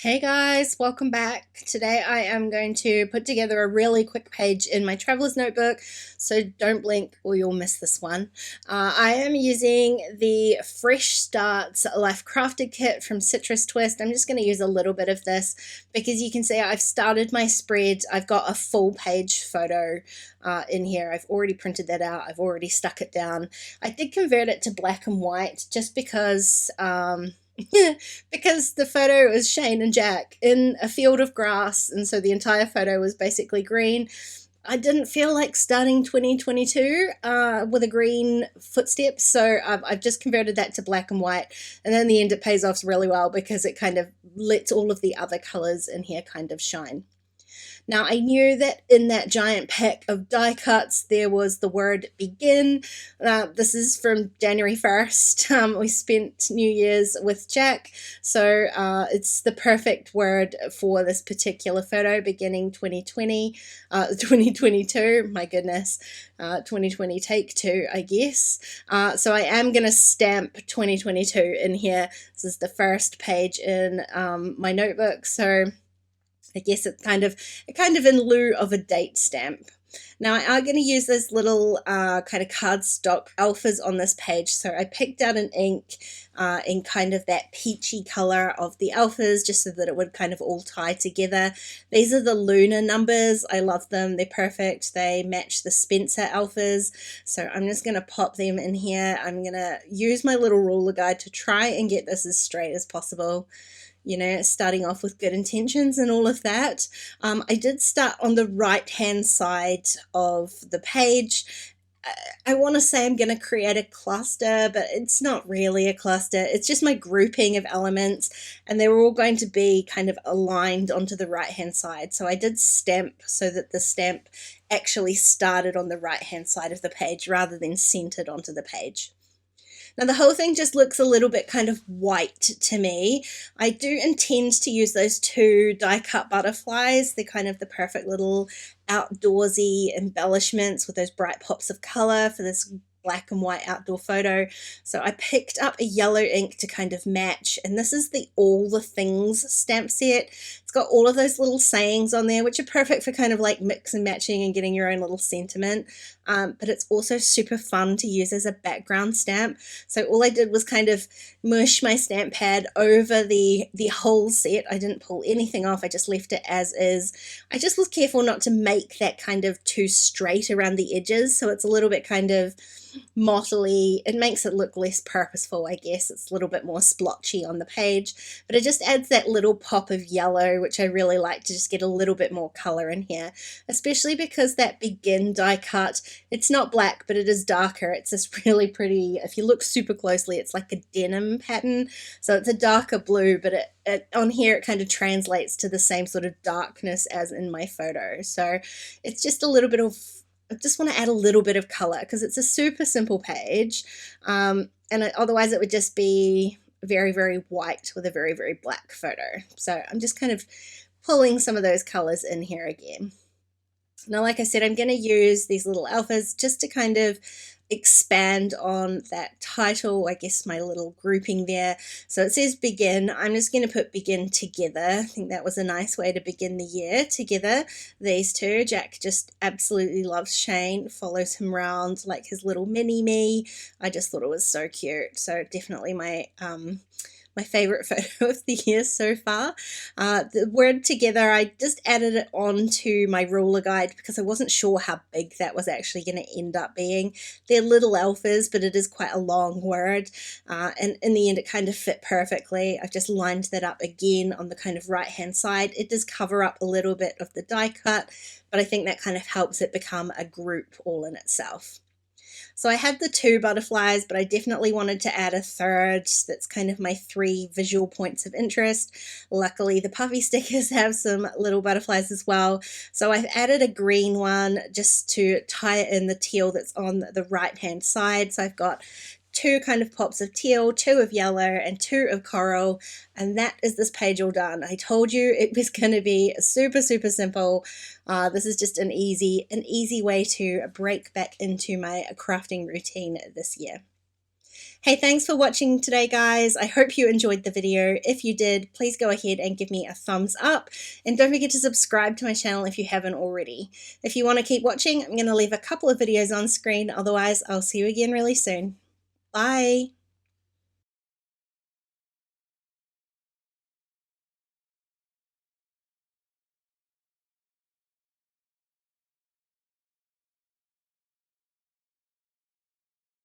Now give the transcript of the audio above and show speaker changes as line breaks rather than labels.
Hey guys, welcome back. Today I am going to put together a really quick page in my traveler's notebook, so don't blink or you'll miss this one. I am using the Fresh Starts Life Crafted Kit from Citrus Twist. I'm just going to use a little bit of this because you can see I've started my spread. I've got a full page photo in here. I've already printed that out. I've already stuck it down. I did convert it to black and white just because because the photo was Shane and Jack in a field of grass, and so the entire photo was basically green. I didn't feel like starting 2022 with a green footstep, so I've just converted that to black and white, and then in the end it pays off really well because it kind of lets all of the other colors in here kind of shine. Now, I knew that in that giant pack of die cuts there was the word begin. This is from January 1st. We spent New Year's with Jack, so it's the perfect word for this particular photo, beginning 2022, my goodness, 2020 take two, I guess. So I am going to stamp 2022 in here. This is the first page in my notebook, so I guess it's kind of in lieu of a date stamp. Now I am going to use those little kind of cardstock alphas on this page, so I picked out an ink in kind of that peachy color of the alphas just so that it would kind of all tie together. These are the lunar numbers. I love them. They're perfect. They match the Spencer alphas, so I'm just going to pop them in here. I'm going to use my little ruler guide to try and get this as straight as possible. You know, starting off with good intentions and all of that. I did start on the right hand side of the page. I want to say I'm going to create a cluster, but it's not really a cluster. It's just my grouping of elements, and they're all going to be kind of aligned onto the right hand side. So I did stamp so that the stamp actually started on the right hand side of the page rather than centered onto the page. Now the whole thing just looks a little bit kind of white to me. I do intend to use those two die cut butterflies. They're kind of the perfect little outdoorsy embellishments with those bright pops of color for this black and white outdoor photo. So I picked up a yellow ink to kind of match, and this is the All the Things stamp set. It's got all of those little sayings on there, which are perfect for kind of like mix and matching and getting your own little sentiment. But it's also super fun to use as a background stamp. So all I did was kind of mush my stamp pad over the whole set. I didn't pull anything off. I just left it as is. I just was careful not to make that kind of too straight around the edges, so it's a little bit kind of mottly. It makes it look less purposeful, I guess. It's a little bit more splotchy on the page, but it just adds that little pop of yellow, which I really like to just get a little bit more color in here, especially because that begin die cut, it's not black, but it is darker. It's this really pretty, if you look super closely, it's like a denim pattern. So it's a darker blue, but on here it kind of translates to the same sort of darkness as in my photo. So it's just a little bit of, I just want to add a little bit of color because it's a super simple page, and otherwise it would just be very, very white with a very, very black photo. So I'm just kind of pulling some of those colors in here again. Now, like I said, I'm going to use these little alphas just to kind of expand on that title, I guess my little grouping there. So it says begin. I'm just going to put begin together. I think that was a nice way to begin the year together, these two. Jack just absolutely loves Shane, follows him around like his little mini me. I just thought it was so cute. So definitely my favorite photo of the year so far. The word together, I just added it onto my ruler guide because I wasn't sure how big that was actually going to end up being. They're little alphas, but it is quite a long word, and in the end it kind of fit perfectly. I've just lined that up again on the kind of right hand side. It does cover up a little bit of the die cut, but I think that kind of helps it become a group all in itself. So I had the two butterflies, but I definitely wanted to add a third. That's kind of my three visual points of interest. Luckily, the puffy stickers have some little butterflies as well. So I've added a green one just to tie it in the teal that's on the right-hand side. So I've got two kind of pops of teal, two of yellow, and two of coral, and that is this page all done. I told you it was going to be super, super simple. This is just an easy way to break back into my crafting routine this year. Hey, thanks for watching today, guys. I hope you enjoyed the video. If you did, please go ahead and give me a thumbs up. And don't forget to subscribe to my channel if you haven't already. If you want to keep watching, I'm going to leave a couple of videos on screen. Otherwise, I'll see you again really soon. Bye.